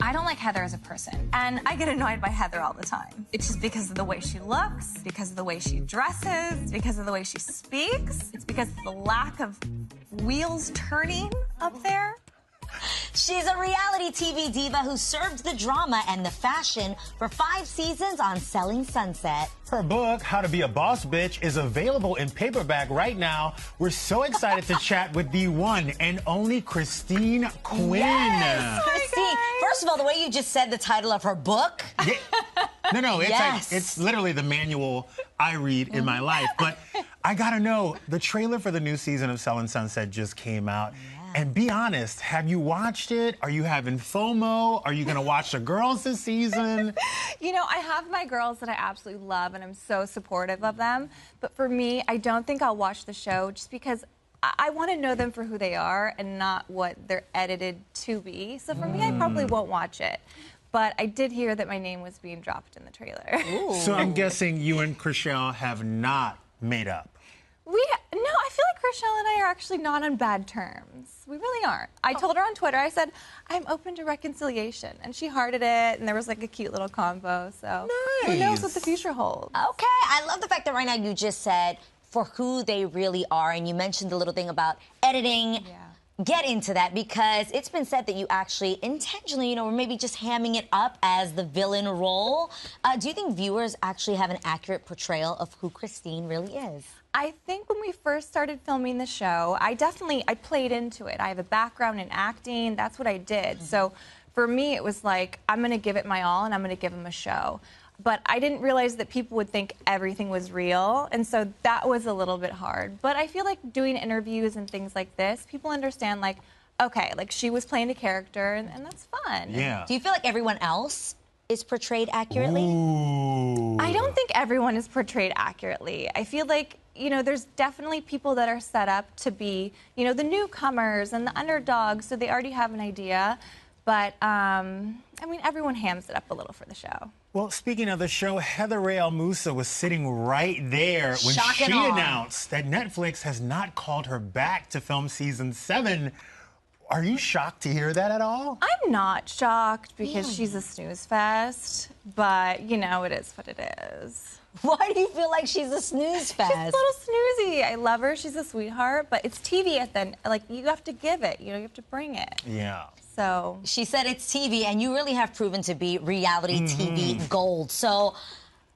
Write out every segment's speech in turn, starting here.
I don't like Heather as a person, and I get annoyed by Heather all the time. It's just because of the way she looks, because of the way she dresses, because of the way she speaks. It's because of the lack of wheels turning up there. She's a reality TV diva who served the drama and the fashion for 5 seasons on Selling Sunset. Her book, How to Be a Boss Bitch, is available in paperback right now. We're so excited to chat with the one and only Christine Quinn. Yes, Christine. First of all, the way you just said the title of her book. Yeah. No, it's Yes. like, it's literally the manual I read in my life. But I gotta know, the trailer for the new season of Selling Sunset just came out. And be honest, have you watched it? Are you having FOMO? Are you gonna watch the girls this season? You know, I have my girls that I absolutely love, and I'm so supportive of them. But for me, I don't think I'll watch the show just because I want to know them for who they are and not what they're edited to be. So for me, I probably won't watch it. But I did hear that my name was being dropped in the trailer. So I'm guessing you and Chrishell have not made up. No, I feel like Chrishell and I are actually not on bad terms. We really aren't. I told her on Twitter, I said, I'm open to reconciliation. And she hearted it, and there was like a cute little combo. So who knows what the future holds. Okay, I love the fact that right now you just said for who they really are, and you mentioned the little thing about editing. Yeah. Get into that, because it's been said that you actually intentionally, or maybe just hamming it up as the villain role. Do you think viewers actually have an accurate portrayal of who Christine really is? I think when we first started filming the show, I played into it. I have a background in acting. That's what I did. So for me, it was like, I'm going to give it my all, and I'm going to give them a show. But I didn't realize that people would think everything was real, and so that was a little bit hard. But I feel like doing interviews and things like this, people understand, like, okay, like she was playing a character, and that's fun. Yeah. Do you feel like everyone else is portrayed accurately? Ooh. I don't think everyone is portrayed accurately. I feel like, you know, there's definitely people that are set up to be, you know, the newcomers and the underdogs, so they already have an idea. But, I mean, everyone hams it up a little for the show. Well, speaking of the show, Rae El Moussa was sitting right there when Shocking she awe. announced that Netflix has not called her back to film season 7. Are you shocked to hear that at all? I'm not shocked because she's a snooze fest, but, you know, it is what it is. Why do you feel like she's a snooze fest? She's a little snoozy. I love her. She's a sweetheart, but it's TV at the end. Like, you have to give it. You know, you have to bring it. Yeah. So She said it's TV, and you really have proven to be reality TV gold. So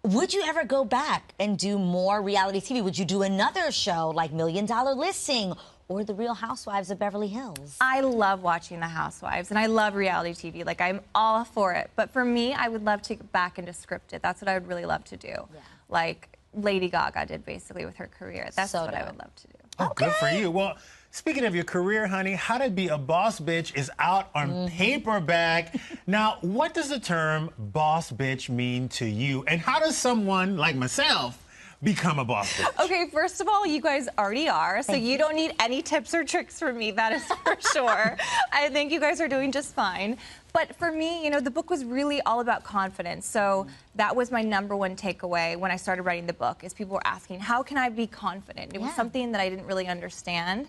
would you ever go back and do more reality TV? Would you do another show like $1 Million Listing or The Real Housewives of Beverly Hills? I love watching The Housewives, and I love reality TV. Like, I'm all for it. But for me, I would love to get back into scripted. That's what I would really love to do. Yeah. Like Lady Gaga did, basically, with her career. That's what I would love to do. Oh, good for you. Well, speaking of your career, honey, How to Be a Boss Bitch is out on paperback. Now, what does the term boss bitch mean to you? And how does someone like myself become a boss bitch? Okay, first of all, you guys already are, so you don't need any tips or tricks from me, that is for sure. I think you guys are doing just fine. But for me, you know, the book was really all about confidence. So that was my #1 takeaway when I started writing the book, is people were asking, how can I be confident? It was something that I didn't really understand.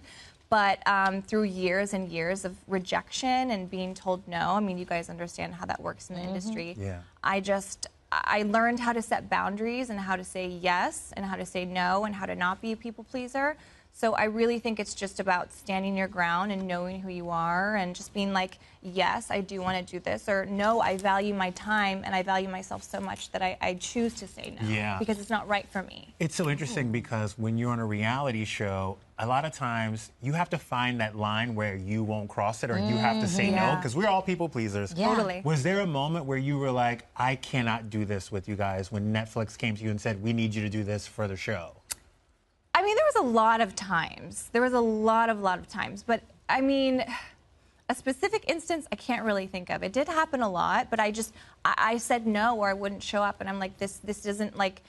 But through years and years of rejection and being told no, I mean, you guys understand how that works in the industry. Yeah. I learned how to set boundaries and how to say yes and how to say no and how to not be a people pleaser. So I really think it's just about standing your ground and knowing who you are and just being like, yes, I do want to do this, or no, I value my time and I value myself so much that I choose to say no because it's not right for me. It's so interesting because when you're on a reality show, a lot of times you have to find that line where you won't cross it or you have to say no, because we're all people pleasers. Totally. Was there a moment where you were like, I cannot do this with you guys, when Netflix came to you and said, we need you to do this for the show? I mean, there was a lot of times. There was a lot of times. But, I mean, a specific instance I can't really think of. It did happen a lot, but I said no, or I wouldn't show up, and I'm like, this doesn't, like,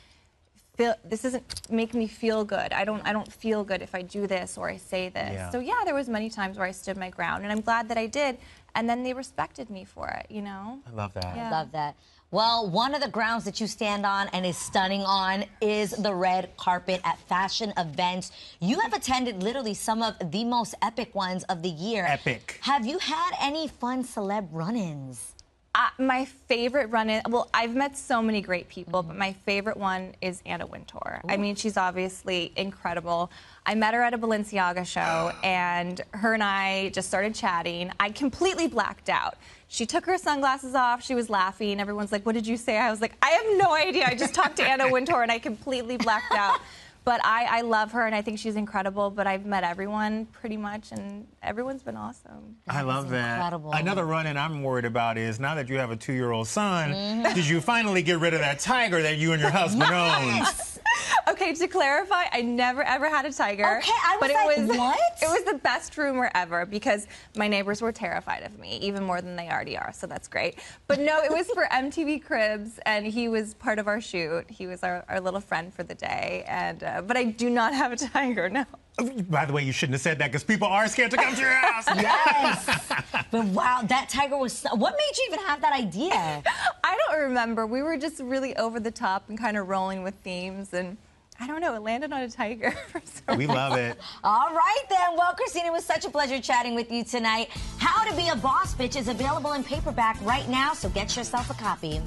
this doesn't make me feel good. I don't feel good if I do this or I say this. Yeah. So, yeah, there was many times where I stood my ground, and I'm glad that I did, and then they respected me for it, you know? I love that. Yeah. I love that. Well, one of the grounds that you stand on and is stunning on is the red carpet at fashion events. You have attended literally some of the most epic ones of the year. Epic. Have you had any fun celeb run-ins? My favorite run-in, well, I've met so many great people, but my favorite one is Anna Wintour. I mean, she's obviously incredible. I met her at a Balenciaga show, and her and I just started chatting. I completely blacked out. She took her sunglasses off. She was laughing. Everyone's like, what did you say? I was like, I have no idea. I just talked to Anna Wintour, and I completely blacked out. But I love her, and I think she's incredible. But I've met everyone pretty much, and everyone's been awesome. I love that. Incredible. Another run-in I'm worried about is, now that you have a 2-year-old son, did you finally get rid of that tiger that you and your husband owned? Okay, to clarify, I never ever had a tiger. Okay, I was like, what? It was the best rumor ever because my neighbors were terrified of me, even more than they already are, so that's great. But no, it was for MTV Cribs, and he was part of our shoot. He was our little friend for the day, and but I do not have a tiger, no. By the way, you shouldn't have said that because people are scared to come to your house. Yes. But wow, that tiger was what made you even have that idea? I don't remember. We were just really over the top and kind of rolling with themes, and I don't know, it landed on a tiger for some We love it. All right, then. Well, Christine, it was such a pleasure chatting with you tonight. How to Be a Boss Bitch is available in paperback right now, so get yourself a copy.